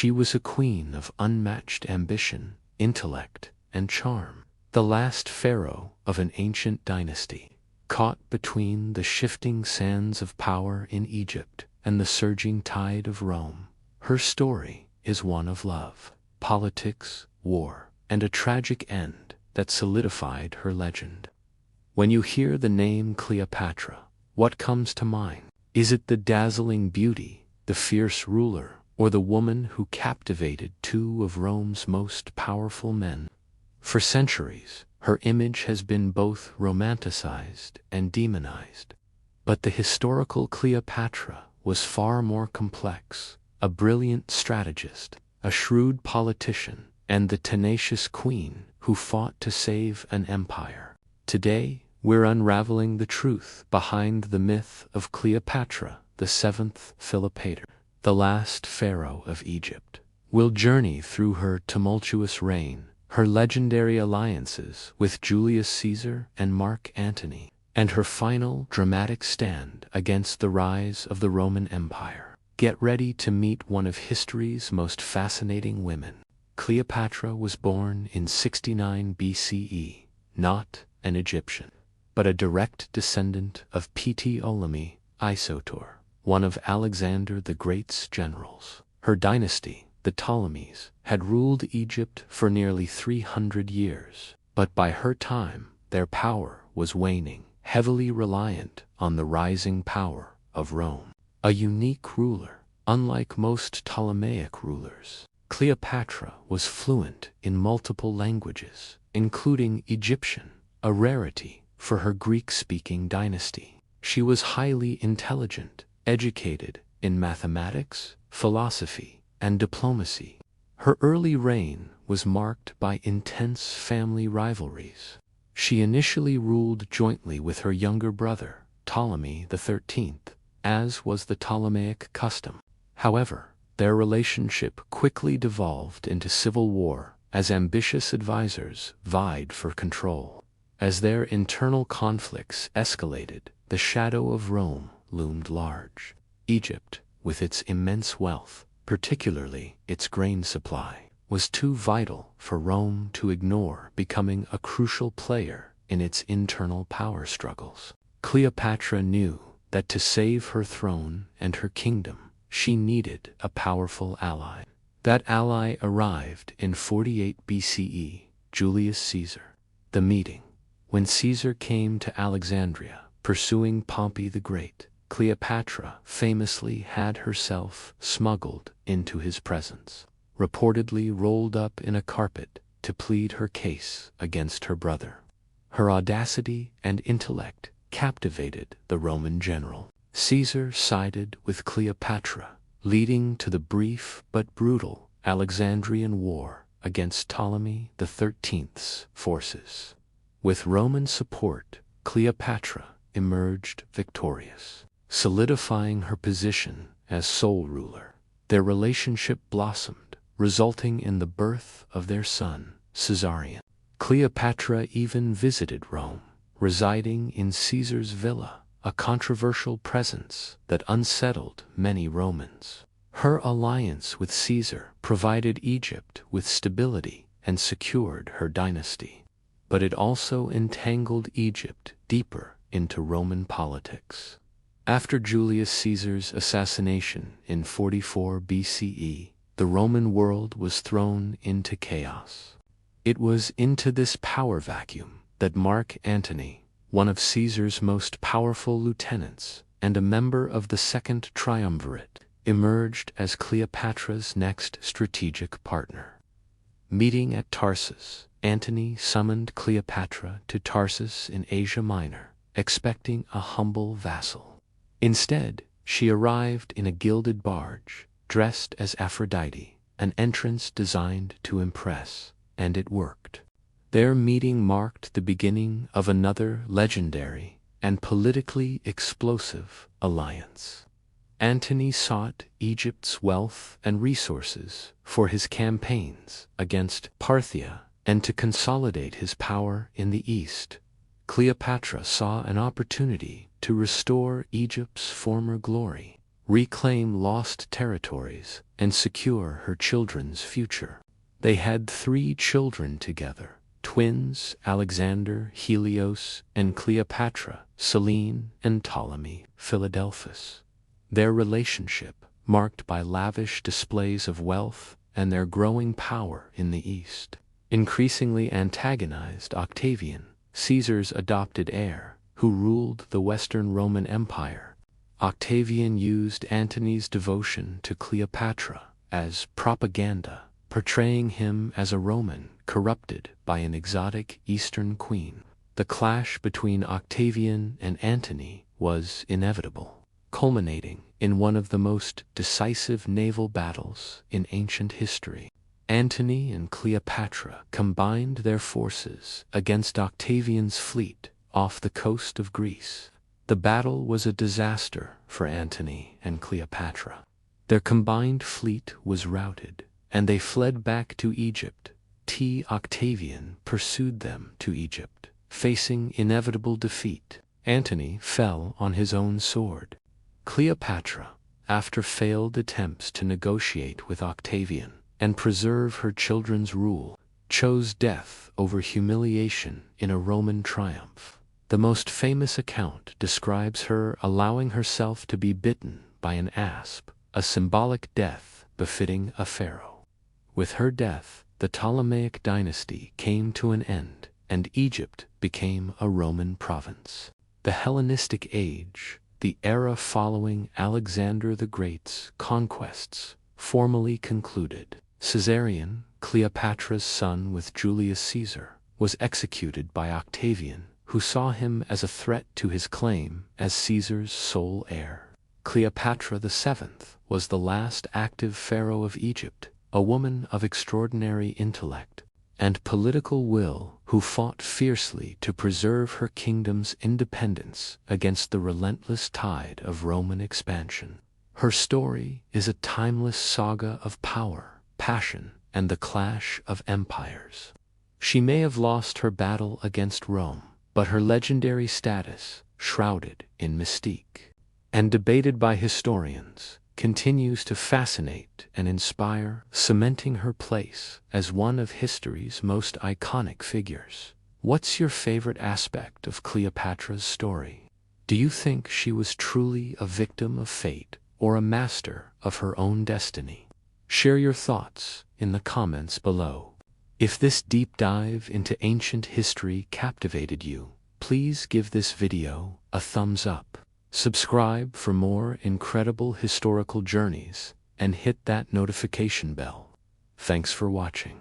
She was a queen of unmatched ambition, intellect, and charm, the last pharaoh of an ancient dynasty. Caught between the shifting sands of power in Egypt and the surging tide of Rome, her story is one of love, politics, war, and a tragic end that solidified her legend. When you hear the name Cleopatra, what comes to mind? Is it the dazzling beauty, the fierce ruler, or the woman who captivated two of Rome's most powerful men? For centuries, her image has been both romanticized and demonized. But the historical Cleopatra was far more complex, a brilliant strategist, a shrewd politician, and the tenacious queen who fought to save an empire. Today, we're unraveling the truth behind the myth of Cleopatra, the seventh Cleopatra, the last pharaoh of Egypt. We'll journey through her tumultuous reign, her legendary alliances with Julius Caesar and Mark Antony, and her final dramatic stand against the rise of the Roman Empire. Get ready to meet one of history's most fascinating women. Cleopatra was born in 69 BCE, not an Egyptian, but a direct descendant of Ptolemaic Dynasty, one of Alexander the Great's generals. Her dynasty, the Ptolemies, had ruled Egypt for nearly 300 years, but by her time, their power was waning, heavily reliant on the rising power of Rome. A unique ruler, unlike most Ptolemaic rulers, Cleopatra was fluent in multiple languages, including Egyptian, a rarity for her Greek-speaking dynasty. She was highly intelligent, educated in mathematics, philosophy, and diplomacy. Her early reign was marked by intense family rivalries. She initially ruled jointly with her younger brother, Ptolemy XIII, as was the Ptolemaic custom. However, their relationship quickly devolved into civil war as ambitious advisors vied for control. As their internal conflicts escalated, the shadow of Rome loomed large. Egypt, with its immense wealth, particularly its grain supply, was too vital for Rome to ignore, becoming a crucial player in its internal power struggles. Cleopatra knew that to save her throne and her kingdom, she needed a powerful ally. That ally arrived in 48 BCE, Julius Caesar. The meeting. When Caesar came to Alexandria, pursuing Pompey the Great, Cleopatra famously had herself smuggled into his presence, reportedly rolled up in a carpet to plead her case against her brother. Her audacity and intellect captivated the Roman general. Caesar sided with Cleopatra, leading to the brief but brutal Alexandrian War against Ptolemy XIII's forces. With Roman support, Cleopatra emerged victorious, solidifying her position as sole ruler. Their relationship blossomed, resulting in the birth of their son, Caesarion. Cleopatra even visited Rome, residing in Caesar's villa, a controversial presence that unsettled many Romans. Her alliance with Caesar provided Egypt with stability and secured her dynasty, but it also entangled Egypt deeper into Roman politics. After Julius Caesar's assassination in 44 BCE, the Roman world was thrown into chaos. It was into this power vacuum that Mark Antony, one of Caesar's most powerful lieutenants and a member of the Second Triumvirate, emerged as Cleopatra's next strategic partner. Meeting at Tarsus, Antony summoned Cleopatra to Tarsus in Asia Minor, expecting a humble vassal. Instead, she arrived in a gilded barge, dressed as Aphrodite, an entrance designed to impress, and it worked. Their meeting marked the beginning of another legendary and politically explosive alliance. Antony sought Egypt's wealth and resources for his campaigns against Parthia and to consolidate his power in the east. Cleopatra saw an opportunity to restore Egypt's former glory. reclaim lost territories, and secure her children's future. They had 3 children together, twins Alexander, Helios, and Cleopatra, Selene, and Ptolemy, Philadelphus. Their relationship, marked by lavish displays of wealth and their growing power in the East, increasingly antagonized Octavian, Caesar's adopted heir, who ruled the Western Roman Empire. Octavian used Antony's devotion to Cleopatra as propaganda, portraying him as a Roman corrupted by an exotic Eastern queen. The clash between Octavian and Antony was inevitable, culminating in one of the most decisive naval battles in ancient history. Antony and Cleopatra combined their forces against Octavian's fleet off the coast of Greece. The battle was a disaster for Antony and Cleopatra. Their combined fleet was routed, and they fled back to Egypt. Octavian pursued them to Egypt, facing inevitable defeat. Antony fell on his own sword. Cleopatra, after failed attempts to negotiate with Octavian and preserve her children's rule, chose death over humiliation in a Roman triumph. The most famous account describes her allowing herself to be bitten by an asp, a symbolic death befitting a pharaoh. With her death, the Ptolemaic Dynasty came to an end, and Egypt became a Roman province. The Hellenistic Age, the era following Alexander the Great's conquests, formally concluded. Caesarion, Cleopatra's son with Julius Caesar, was executed by Octavian, who saw him as a threat to his claim as Caesar's sole heir. Cleopatra VII was the last active pharaoh of Egypt, a woman of extraordinary intellect and political will who fought fiercely to preserve her kingdom's independence against the relentless tide of Roman expansion. Her story is a timeless saga of power, passion, and the clash of empires. She may have lost her battle against Rome, but her legendary status, shrouded in mystique and debated by historians, continues to fascinate and inspire, cementing her place as one of history's most iconic figures. What's your favorite aspect of Cleopatra's story? Do you think she was truly a victim of fate or a master of her own destiny? Share your thoughts in the comments below. If this deep dive into ancient history captivated you, please give this video a thumbs up. Subscribe for more incredible historical journeys and hit that notification bell. Thanks for watching.